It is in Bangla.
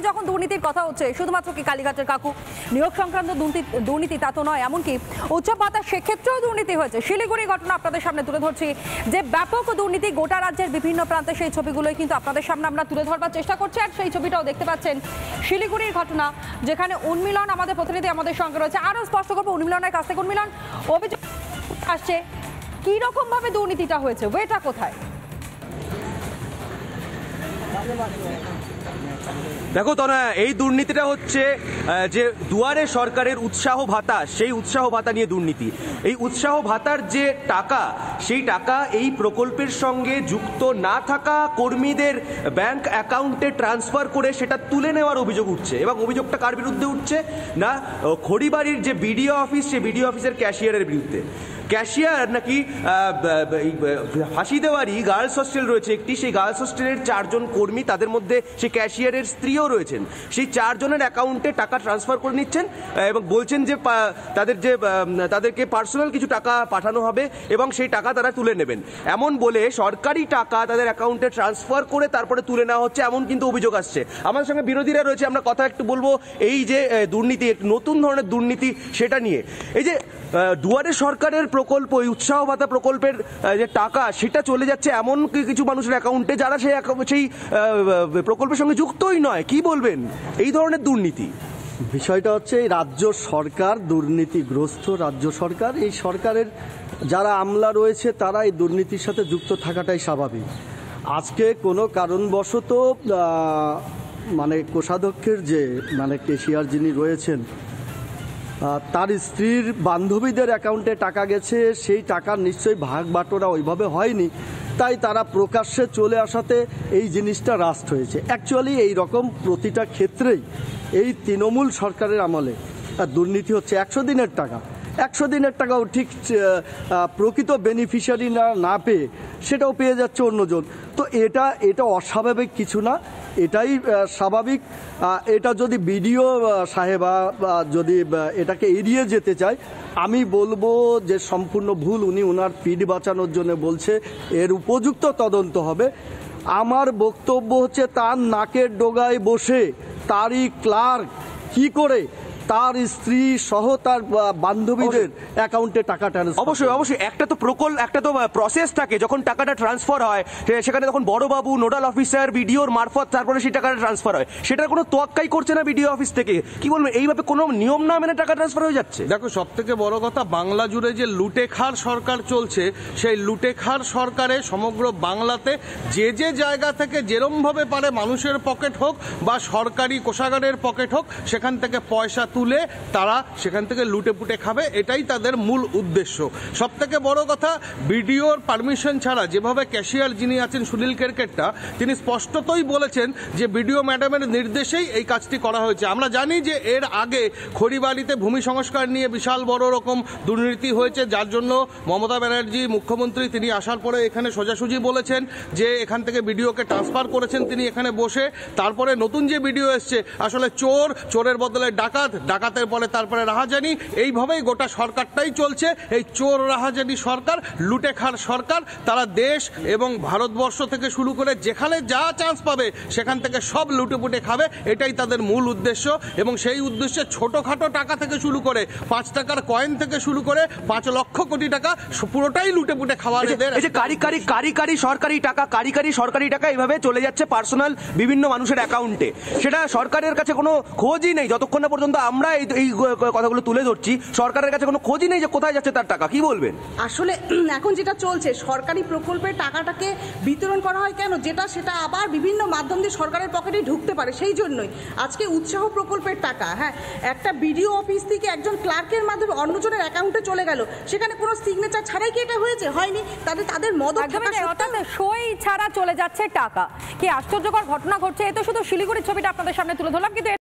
মুহূর্তে যখন দুর্নীতির কথা হচ্ছে, শুধুমাত্র কি কালীঘাটের কাকু নিয়োগ সংক্রান্ত দুর্নীতি তা তো নয়, এমনকি উৎসব ভাতা সেক্ষেত্রেও দুর্নীতি হয়েছে। শিলিগুড়ি ঘটনা আপনাদের সামনে তুলে ধরছি, যে ব্যাপক দুর্নীতি গোটা রাজ্যের বিভিন্ন প্রান্তে, সেই ছবিগুলোই কিন্তু আপনাদের সামনে আমরা তুলে ধরবার চেষ্টা করছি। আর সেই ছবিটাও দেখতে পাচ্ছেন শিলিগুড়ির ঘটনা, যেখানে উন্মিলন আমাদের প্রতিনিধি আমাদের সঙ্গে রয়েছে। আরও স্পষ্ট করবো উন্মিলনের কাছ থেকে। উন্মিলন, অভিযোগ আসছে কি রকম ভাবে দুর্নীতিটা হয়েছে, ওয়েটা কোথায়? দেখো তনয়া, এই দুর্নীতিটা হচ্ছে যে দুয়ারে সরকারের উৎসাহ ভাতা, সেই উৎসাহ ভাতা নিয়ে দুর্নীতি। এই উৎসাহ ভাতার যে টাকা, সেই টাকা এই প্রকল্পের সঙ্গে যুক্ত না থাকা কর্মীদের ব্যাংক অ্যাকাউন্টে ট্রান্সফার করে সেটা তুলে নেওয়ার অভিযোগ উঠছে। এবং অভিযোগটা কার বিরুদ্ধে উঠছে না, খড়িবাড়ির যে বিডিও অফিস, সেই বিডিও অফিসের ক্যাশিয়ারের বিরুদ্ধে। ক্যাশিয়ার নাকি হাসিদেওয়ারি গার্লস হোস্টেল রয়েছে একটি, সেই গার্লস হোস্টেলের 4 জন কর্মী, তাদের মধ্যে সেই ক্যাশিয়ারের স্ত্রীও রয়েছেন, সেই 4 জনের অ্যাকাউন্টে টাকা ট্রান্সফার করে নিচ্ছেন এবং বলছেন যে তাদেরকে পার্সোনাল কিছু টাকা পাঠানো হবে এবং সেই টাকা তারা তুলে নেবেন, এমন বলে সরকারি টাকা তাদের অ্যাকাউন্টে ট্রান্সফার করে তারপরে তুলে নেওয়া হচ্ছে, এমন কিন্তু অভিযোগ আসছে। আমাদের সঙ্গে বিরোধীরা রয়েছে, আমরা কথা একটু বলবো এই যে দুর্নীতি, নতুন ধরনের দুর্নীতি সেটা নিয়ে। এই যে দুয়ারে সরকারের প্রকল্প, এই উৎসাহ ভাতা প্রকল্পের যে টাকা, সেটা চলে যাচ্ছে এমন কিছু মানুষের অ্যাকাউন্টে যারা সেই প্রকল্পের সঙ্গে যুক্তই নয়। কি বলবেন এই ধরনের দুর্নীতি? বিষয়টা হচ্ছে এই রাজ্য সরকার দুর্নীতিগ্রস্ত রাজ্য সরকার, এই সরকারের যারা আমলা রয়েছে তারা এই দুর্নীতির সাথে যুক্ত থাকাটাই স্বাভাবিক। আজকে কোনো কারণবশত মানে কোষাধ্যক্ষের যে ক্যাশিয়ার যিনি রয়েছেন, তার স্ত্রীর বান্ধবীদের অ্যাকাউন্টে টাকা গেছে, সেই টাকার নিশ্চয়ই ভাগ বাটোরা ওইভাবে হয়নি, তাই তারা প্রকাশ্যে চলে আসাতে এই জিনিসটা রাস্ট হয়েছে। অ্যাকচুয়ালি এই রকম প্রতিটা ক্ষেত্রেই এই তৃণমূল সরকারের আমলে দুর্নীতি হচ্ছে। 100 দিনের টাকা, 100 দিনের টাকাও ঠিক প্রকৃত বেনিফিশিয়ারি না পেয়ে সেটাও পেয়ে যাচ্ছে অন্যজন। তো এটা অস্বাভাবিক কিছু না, এটাই স্বাভাবিক। এটা যদি বিডিও সাহেবা যদি এটাকে এড়িয়ে যেতে চায়, আমি বলবো যে সম্পূর্ণ ভুল। উনি ওনার পিঠ বাঁচানোর জন্য বলছে, এর উপযুক্ত তদন্ত হবে। আমার বক্তব্য হচ্ছে তার নাকের ডোগায় বসে তারই ক্লার্ক কি করে তার স্ত্রী সহ তার বান্ধবীদের অ্যাকাউন্টে টাকা ট্রান্সফার। অবশ্যই একটা তো প্রসেস থাকে, যখন টাকাটা ট্রান্সফার হয় সেখানে তখন বড়বাবু, নোডাল অফিসার, বিডিওর মারফত তারপরে সেই টাকাটা ট্রান্সফার হয়, সেটার কোনো তোয়াক্কাই করছে না বিডিও অফিস থেকে। কি বলবেন, এইভাবে কোনো নিয়ম না মেনে টাকা ট্রান্সফার হয়ে যাচ্ছে? দেখো, সব থেকে বড় কথা, বাংলা জুড়ে যে লুটেখার সরকার চলছে, সেই লুটেখার সরকারে সমগ্র বাংলাতে যে জায়গা থেকে যেরমভাবে পারে মানুষের পকেট হোক বা সরকারি কোষাগারের পকেট হোক, সেখান থেকে পয়সা তুলে তারা সেখান থেকে লুটে পুটে খাবে, এটাই তাদের মূল উদ্দেশ্য। সব থেকে বড় কথা, বিডিওর পারমিশন ছাড়া যেভাবে ক্যাশিয়ার যিনি আছেন সুনীল কেরকেট্টা, তিনি স্পষ্টতই বলেছেন যে বিডিও ম্যাডামের নির্দেশেই এই কাজটি করা হয়েছে। আমরা জানি যে এর আগে খড়িবাড়িতে ভূমি সংস্কার নিয়ে বিশাল বড় রকম দুর্নীতি হয়েছে, যার জন্য মমতা ব্যানার্জি মুখ্যমন্ত্রী তিনি আসার পরে এখানে সোজাসুজি বলেছেন যে এখান থেকে বিডিওকে ট্রান্সফার করেছেন তিনি এখানে বসে। তারপরে নতুন যে বিডিও এসছে, আসলে চোরের বদলে ডাকাতের পরে তারপরে রাহাজানি, এইভাবেই গোটা সরকারটাই চলছে। এই চোর রাহাজানি সরকার, লুটেখার সরকার, তারা দেশ এবং ভারতবর্ষ থেকে শুরু করে যেখানে যা চান্স পাবে সেখান থেকে সব লুটেপুটে খাবে, এটাই তাদের মূল উদ্দেশ্য। এবং সেই উদ্দেশ্যে ছোটখাটো টাকা থেকে শুরু করে 5 টাকার কয়েন থেকে শুরু করে 5 লক্ষ কোটি টাকা পুরোটাই লুটেপুটে খাওয়ার এদের। এই যে কারিকারি সরকারি টাকা এইভাবে চলে যাচ্ছে পার্সোনাল বিভিন্ন মানুষের অ্যাকাউন্টে, সেটা সরকারের কাছে কোনো খোঁজই নেই। যতক্ষণ না পর্যন্ত আমরা এই কথাগুলো তুলে ধরছি, সরকারের কাছে কোনো খোঁজই নেই যে কোথায় যাচ্ছে তার টাকা। কি বলবেন? আসলে এখন যেটা চলছে, সরকারি প্রকল্পের টাকাটাকে বিতরণ করা হয় কেন, সেটা আবার বিভিন্ন মাধ্যম দিয়ে সরকারের পকেটে ঢুকতে পারে। সেই জন্যই আজকে উৎসাহ প্রকল্পের টাকা, একটা বিডিও অফিস থেকে একজন ক্লার্কের মাধ্যমে অন্যজনের অ্যাকাউন্টে চলে গেল, সেখানে কোনো সিগনেচার ছাড়াই কি এটা হয়েছে? হয়নি। তাদের মদত সই ছাড়া চলে যাচ্ছে টাকা। কি আশ্চর্যকর ঘটনা ঘটছে! এ তো শুধু শিলিগুড়ির ছবিটা আপনাদের সামনে তুলে ধরলাম, কিন্তু